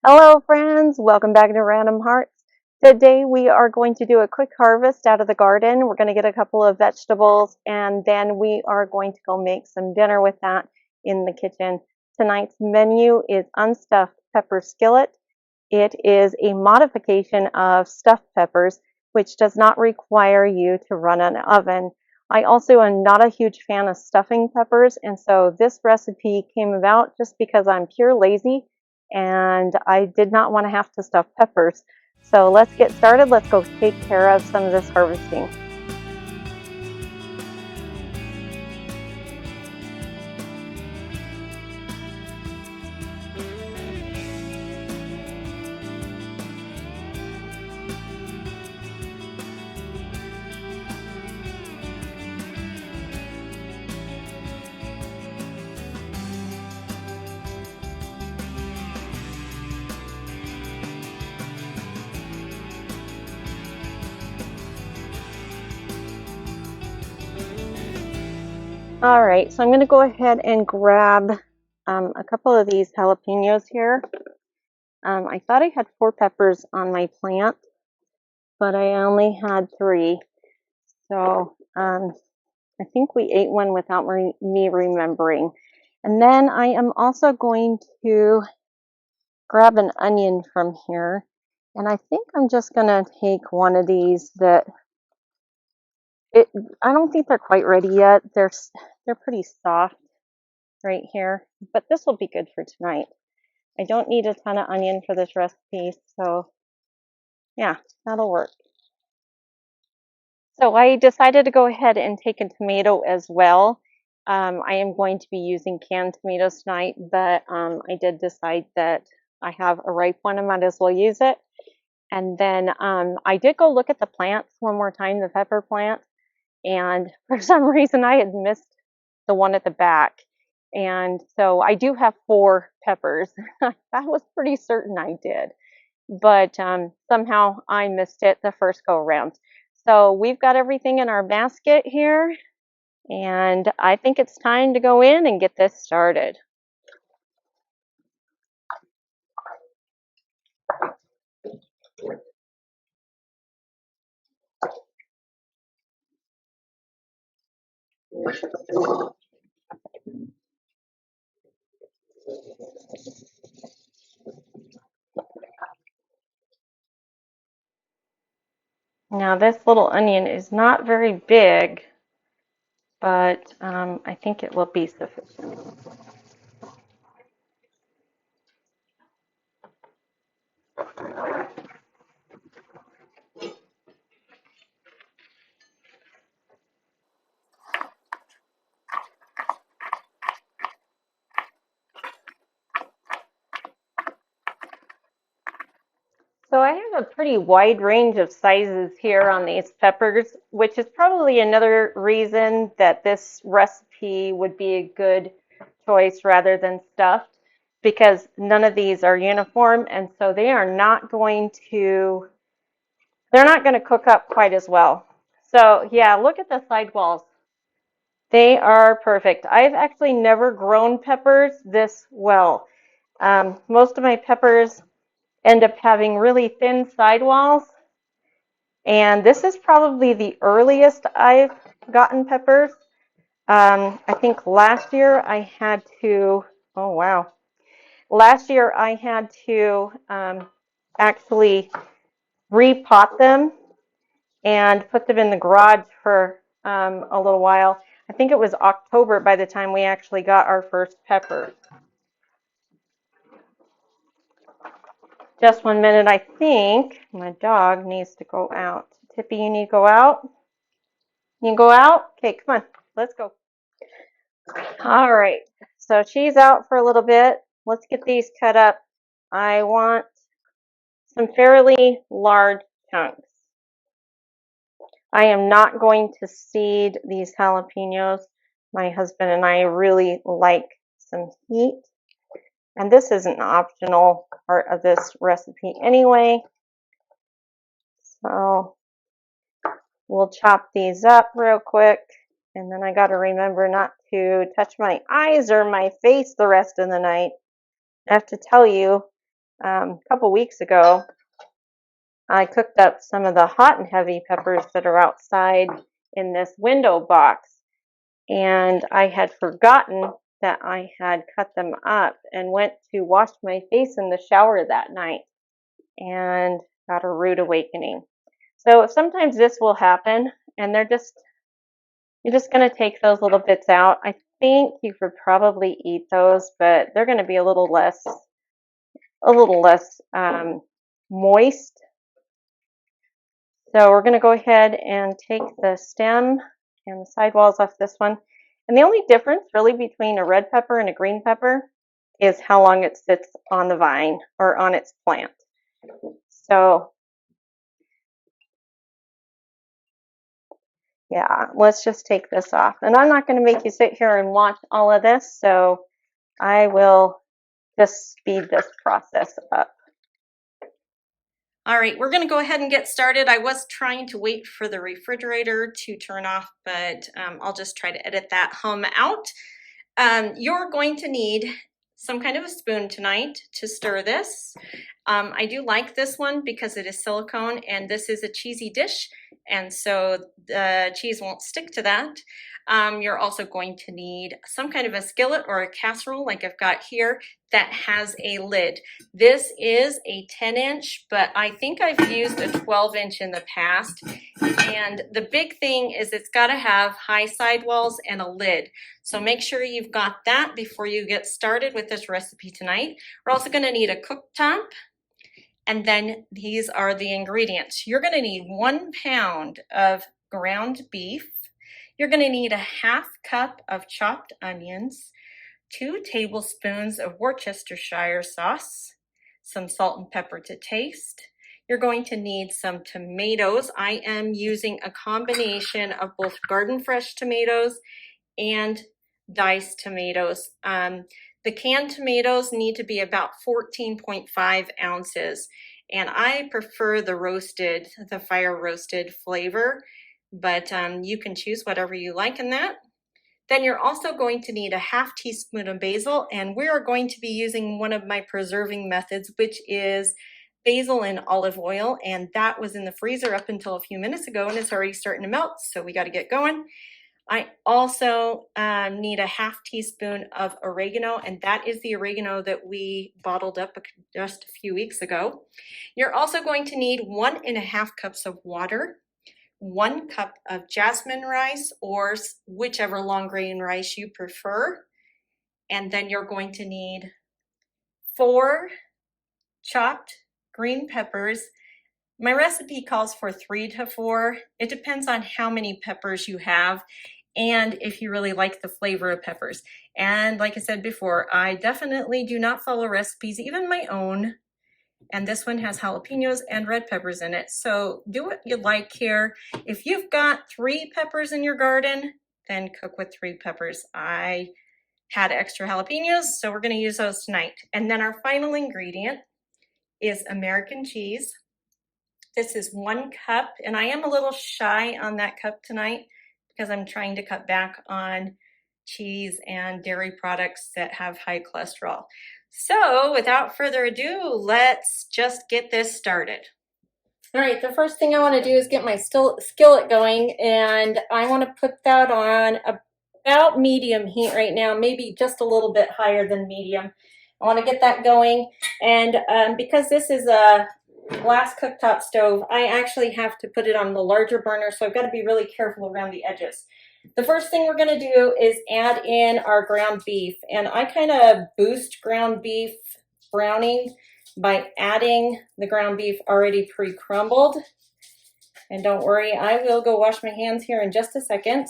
Hello friends, welcome back to Random Hearts. Today we are going to do a quick harvest out of the garden. We're going to get a couple of vegetables and then we are going to go make some dinner with that in the kitchen. Tonight's menu is unstuffed pepper skillet. It is a modification of stuffed peppers, which does not require you to run an oven. I also am not a huge fan of stuffing peppers, and so this recipe came about just because I'm pure lazy and I did not want to have to stuff peppers. So let's get started. Let's go take care of some of this harvesting. All right, so I'm going to go ahead and grab a couple of these jalapenos here. I thought I had 4 peppers on my plant, but I only had 3. So I think we ate one without me remembering. And then I am also going to grab an onion from here. And I think I'm just going to take one of these that I don't think they're quite ready yet. They're pretty soft right here, but this will be good for tonight. I don't need a ton of onion for this recipe, so yeah, that'll work. So I decided to go ahead and take a tomato as well. I am going to be using canned tomatoes tonight, but I did decide that I have a ripe one, I might as well use it. And then I did go look at the plants one more time, the pepper plant, and for some reason I had missed the one at the back. And so I do have 4 peppers. I was pretty certain I did, but somehow I missed it the first go around. So we've got everything in our basket here, and I think it's time to go in and get this started. Now this little onion is not very big, but I think it will be sufficient. So I have a pretty wide range of sizes here on these peppers, which is probably another reason that this recipe would be a good choice rather than stuffed, because none of these are uniform, and so they're not going to cook up quite as well. So yeah, look at the sidewalls. They are perfect. I've actually never grown peppers this well. Most of my peppers end up having really thin sidewalls, and this is probably the earliest I've gotten peppers. I think last year I had to, oh wow, last year I had to actually repot them and put them in the garage for a little while. I think it was October by the time we actually got our first peppers. Just 1 minute, I think my dog needs to go out. Tippy, you need to go out? You can go out? Okay, come on, let's go. All right, so she's out for a little bit. Let's get these cut up. I want some fairly large chunks. I am not going to seed these jalapenos. My husband and I really like some heat. And this is an optional part of this recipe anyway. So we'll chop these up real quick. And then I got to remember not to touch my eyes or my face the rest of the night. I have to tell you, a couple weeks ago, I cooked up some of the hot and heavy peppers that are outside in this window box, and I had forgotten that I had cut them up and went to wash my face in the shower that night and got a rude awakening. So sometimes this will happen, and you're just going to take those little bits out. I think you could probably eat those, but they're going to be a little less moist. So we're going to go ahead and take the stem and the sidewalls off this one. And the only difference really between a red pepper and a green pepper is how long it sits on the vine or on its plant. So yeah, let's just take this off. And I'm not going to make you sit here and watch all of this, so I will just speed this process up. All right, we're going to go ahead and get started. I was trying to wait for the refrigerator to turn off, but I'll just try to edit that hum out. You're going to need some kind of a spoon tonight to stir this. I do like this one because it is silicone and this is a cheesy dish, and so the cheese won't stick to that. You're also going to need some kind of a skillet or a casserole like I've got here that has a lid. This is a 10-inch, but I think I've used a 12-inch in the past. And the big thing is it's got to have high sidewalls and a lid. So make sure you've got that before you get started with this recipe tonight. We're also going to need a cooktop. And then these are the ingredients. You're going to need 1 pound of ground beef. You're going to need a ½ cup of chopped onions, 2 tablespoons of Worcestershire sauce, some salt and pepper to taste. You're going to need some tomatoes. I am using a combination of both garden fresh tomatoes and diced tomatoes. The canned tomatoes need to be about 14.5 ounces. And I prefer the fire roasted flavor, but you can choose whatever you like in that. Then you're also going to need a ½ teaspoon of basil, and we are going to be using one of my preserving methods, which is basil in olive oil, and that was in the freezer up until a few minutes ago, and it's already starting to melt, so we got to get going. I also need a ½ teaspoon of oregano, and that is the oregano that we bottled up just a few weeks ago. You're also going to need 1½ cups of water, 1 cup of jasmine rice or whichever long grain rice you prefer. And then you're going to need 4 chopped green peppers. My recipe calls for 3 to 4. It depends on how many peppers you have and if you really like the flavor of peppers. And like I said before, I definitely do not follow recipes, even my own. And this one has jalapenos and red peppers in it. So do what you like here. If you've got 3 peppers in your garden, then cook with 3 peppers. I had extra jalapenos, so we're going to use those tonight. And then our final ingredient is American cheese. This is 1 cup, and I am a little shy on that cup tonight because I'm trying to cut back on cheese and dairy products that have high cholesterol. So without further ado, let's just get this started. All right, the first thing I want to do is get my skillet going, and I want to put that on about medium heat right now, maybe just a little bit higher than medium. I want to get that going, and because this is a glass cooktop stove, I actually have to put it on the larger burner, so I've got to be really careful around the edges. The first thing we're going to do is add in our ground beef, and I kind of boost ground beef browning by adding the ground beef already pre-crumbled. And don't worry, I will go wash my hands here in just a second.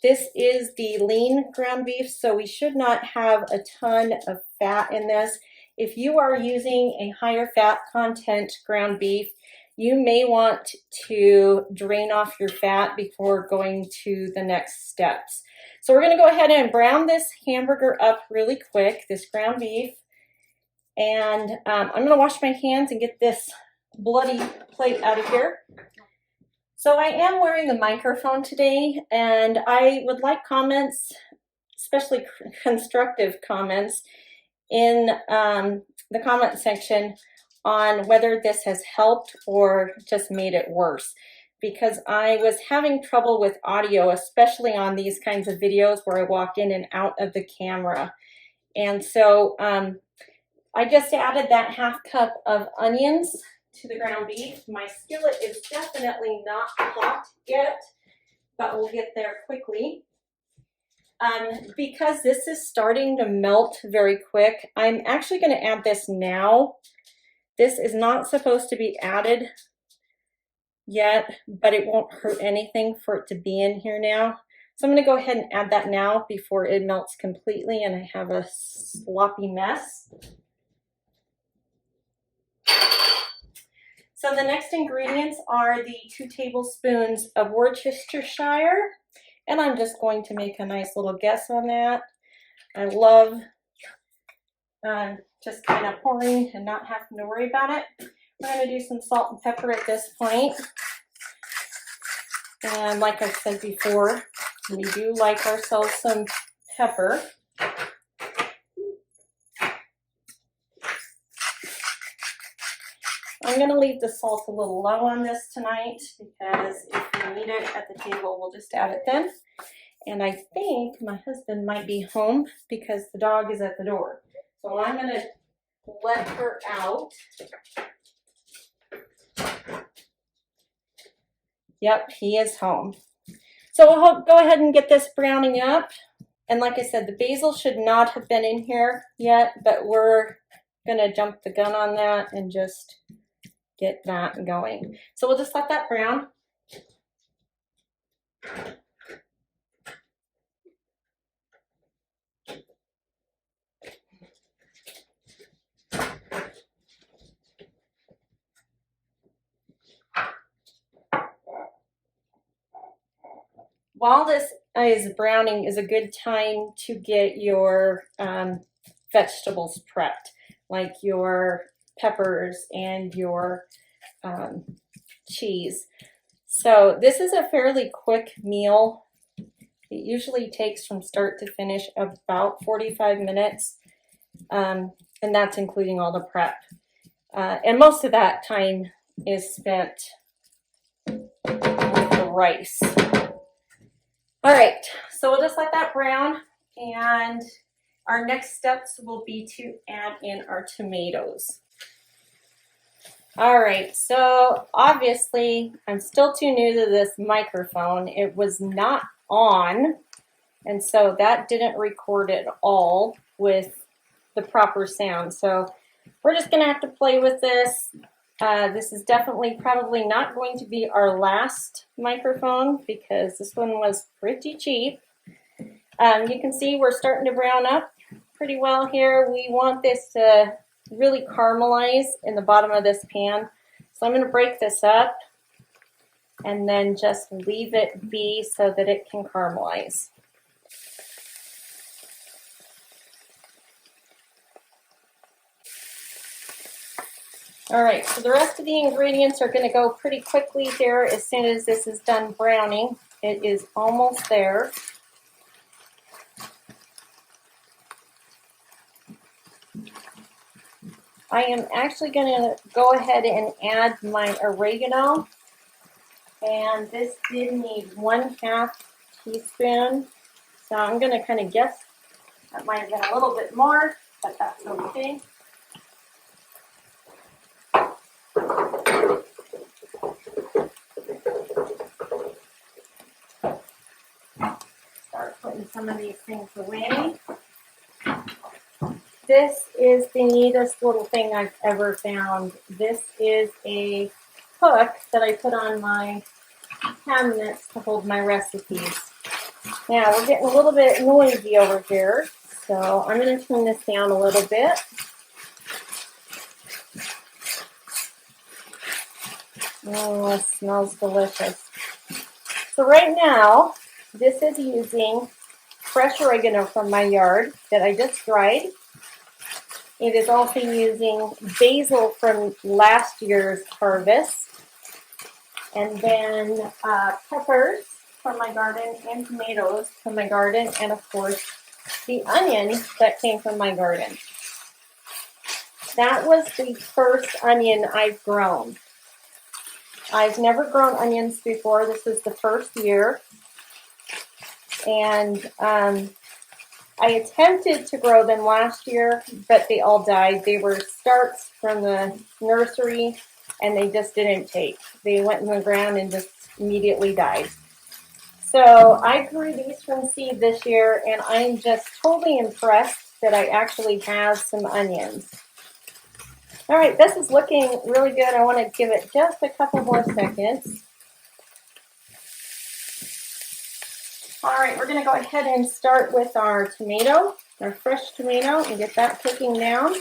This is the lean ground beef, so we should not have a ton of fat in this. If you are using a higher fat content ground beef, you may want to drain off your fat before going to the next steps. So we're going to go ahead and brown this hamburger up really quick, this ground beef. And I'm going to wash my hands and get this bloody plate out of here. So I am wearing a microphone today, and I would like comments, especially constructive comments, in the comment section on whether this has helped or just made it worse, because I was having trouble with audio, especially on these kinds of videos where I walk in and out of the camera. And so I just added that half cup of onions to the ground beef. My skillet is definitely not hot yet, but we'll get there quickly. Because this is starting to melt very quick, I'm actually going to add this now. This is not supposed to be added yet, but it won't hurt anything for it to be in here now. So I'm going to go ahead and add that now before it melts completely and I have a sloppy mess. So the next ingredients are the 2 tablespoons of Worcestershire. And I'm just going to make a nice little guess on that. I love just kind of pouring and not having to worry about it. We're going to do some salt and pepper at this point. And like I said before, we do like ourselves some pepper. I'm going to leave the salt a little low on this tonight because if we need it at the table, we'll just add it then. And I think my husband might be home because the dog is at the door. So I'm going to let her out. Yep, he is home. So we'll go ahead and get this browning up. And like I said, the basil should not have been in here yet, but we're going to jump the gun on that and just get that going. So we'll just let that brown. While this is browning is a good time to get your vegetables prepped, like your peppers and your cheese. So this is a fairly quick meal. It usually takes from start to finish about 45 minutes, and that's including all the prep. And most of that time is spent with the rice. All right, so we'll just let that brown, and our next steps will be to add in our tomatoes. All right, so obviously I'm still too new to this microphone. It was not on, and so that didn't record at all with the proper sound. So we're just gonna have to play with this. This is definitely probably not going to be our last microphone because this one was pretty cheap. You can see we're starting to brown up pretty well here. We want this to really caramelize in the bottom of this pan. So I'm going to break this up and then just leave it be so that it can caramelize. All right, so the rest of the ingredients are going to go pretty quickly here as soon as this is done browning. It is almost there. I am actually going to go ahead and add my oregano. And this did need 1/2 teaspoon. So I'm going to kind of guess that might have been a little bit more, but that's okay. Start putting some of these things away. This is the neatest little thing I've ever found. This is a hook that I put on my cabinets to hold my recipes. Now we're getting a little bit noisy over here, so I'm going to turn this down a little bit. Oh, it smells delicious. So right now, this is using fresh oregano from my yard that I just dried. It is also using basil from last year's harvest. And then peppers from my garden and tomatoes from my garden. And of course, the onion that came from my garden. that was the first onion I've grown. I've never grown onions before. This is the first year. And I attempted to grow them last year, but they all died. They were starts from the nursery, and they just didn't take. They went in the ground and just immediately died. So I grew these from seed this year, and I'm just totally impressed that I actually have some onions. All right, this is looking really good. I want to give it just a couple more seconds. All right, we're going to go ahead and start with our tomato, our fresh tomato, and get that cooking down.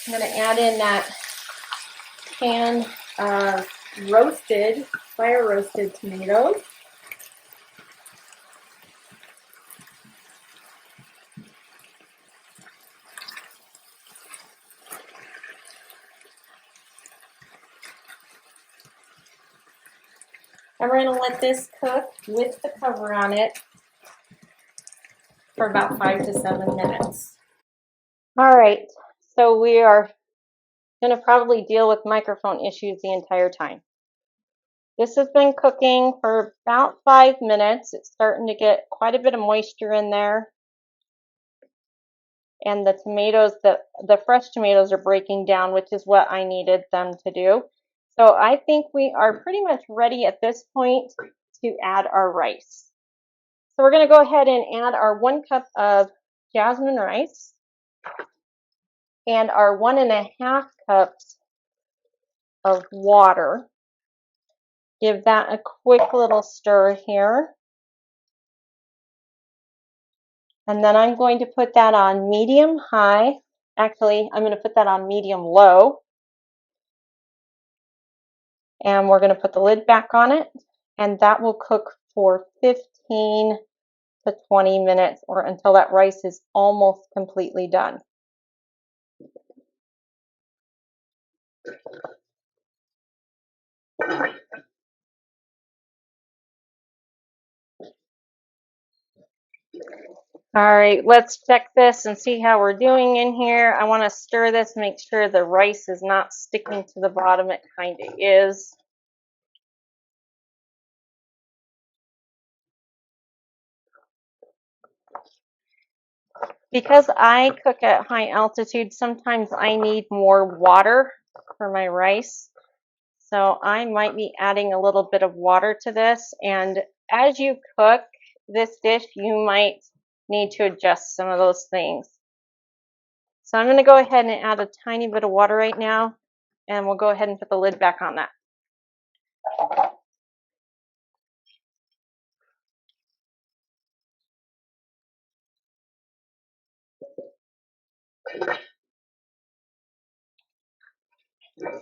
I'm going to add in that can of roasted, fire roasted tomatoes. And we're going to let this cook with the cover on it for about 5 to 7 minutes. All right, so we are going to probably deal with microphone issues the entire time. This has been cooking for about 5 minutes. It's starting to get quite a bit of moisture in there. And the tomatoes, the fresh tomatoes are breaking down, which is what I needed them to do. So I think we are pretty much ready at this point to add our rice. So we're going to go ahead and add our 1 cup of jasmine rice and our 1.5 cups of water. Give that a quick little stir here. And then I'm going to put that on medium high. Actually, I'm going to put that on medium low. And we're going to put the lid back on it. And that will cook for 15 to 20 minutes or until that rice is almost completely done. All right, let's check this and see how we're doing in here. I want to stir this, make sure the rice is not sticking to the bottom. It kind of is. Because I cook at high altitude, sometimes I need more water for my rice. So I might be adding a little bit of water to this. And as you cook this dish, you might need to adjust some of those things. So I'm going to go ahead and add a tiny bit of water right now, and we'll go ahead and put the lid back on that.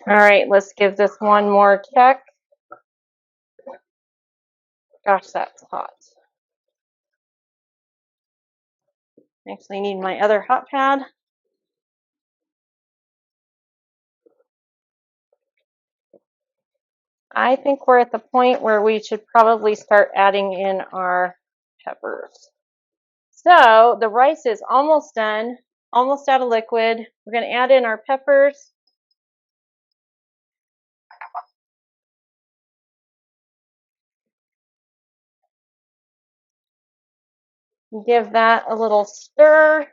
All right, let's give this one more check. Gosh, that's hot. I actually need my other hot pad. I think we're at the point where we should probably start adding in our peppers. So the rice is almost done, almost out of liquid. We're going to add in our peppers. Give that a little stir.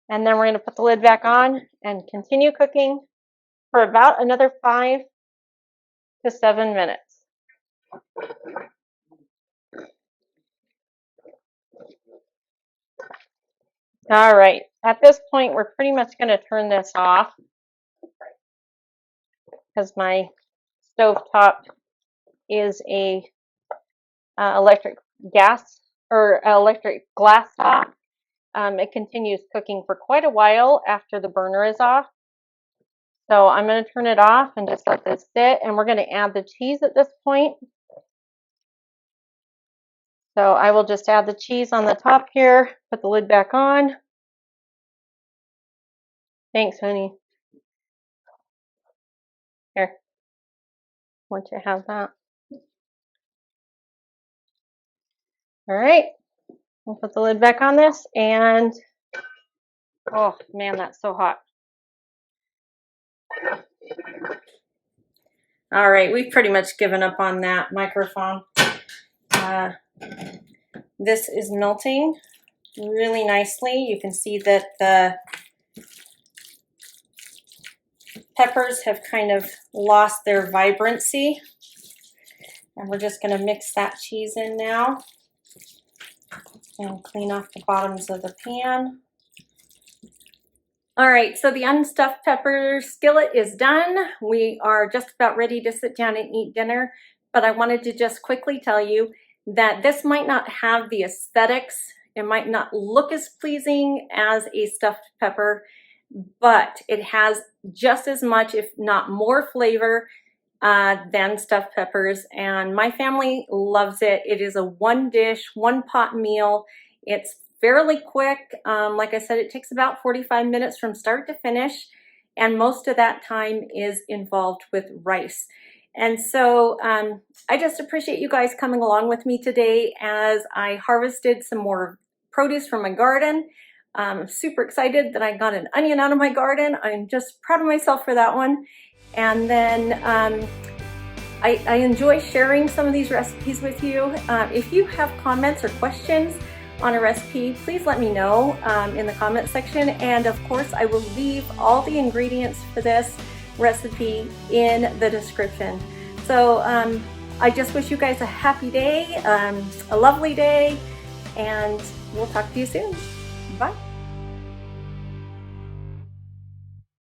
And then we're going to put the lid back on and continue cooking for about another 5 to 7 minutes. All right, at this point, we're pretty much going to turn this off because my stovetop is a electric gas or electric glass top. It continues cooking for quite a while after the burner is off. So I'm going to turn it off and just let this sit, and we're going to add the cheese at this point. So I will just add the cheese on the top here, put the lid back on. Thanks, honey. Here, once you have that. All right, we'll put the lid back on this, and oh man, that's so hot. All right, we've pretty much given up on that microphone. This is melting really nicely. You can see that the peppers have kind of lost their vibrancy. And we're just going to mix that cheese in now and clean off the bottoms of the pan. All right, so the unstuffed pepper skillet is done. We are just about ready to sit down and eat dinner, but I wanted to just quickly tell you that this might not have the aesthetics. It might not look as pleasing as a stuffed pepper, but it has just as much, if not more flavor than stuffed peppers, and my family loves it. It is a one dish, one pot meal. It's fairly quick. Like I said, it takes about 45 minutes from start to finish, and most of that time is involved with rice. And so I just appreciate you guys coming along with me today as I harvested some more produce from my garden. I'm super excited that I got an onion out of my garden. I'm just proud of myself for that one. And then I enjoy sharing some of these recipes with you. If you have comments or questions on a recipe, please let me know in the comment section. And of course, I will leave all the ingredients for this recipe in the description. So I just wish you guys a happy day, a lovely day, and we'll talk to you soon. Bye.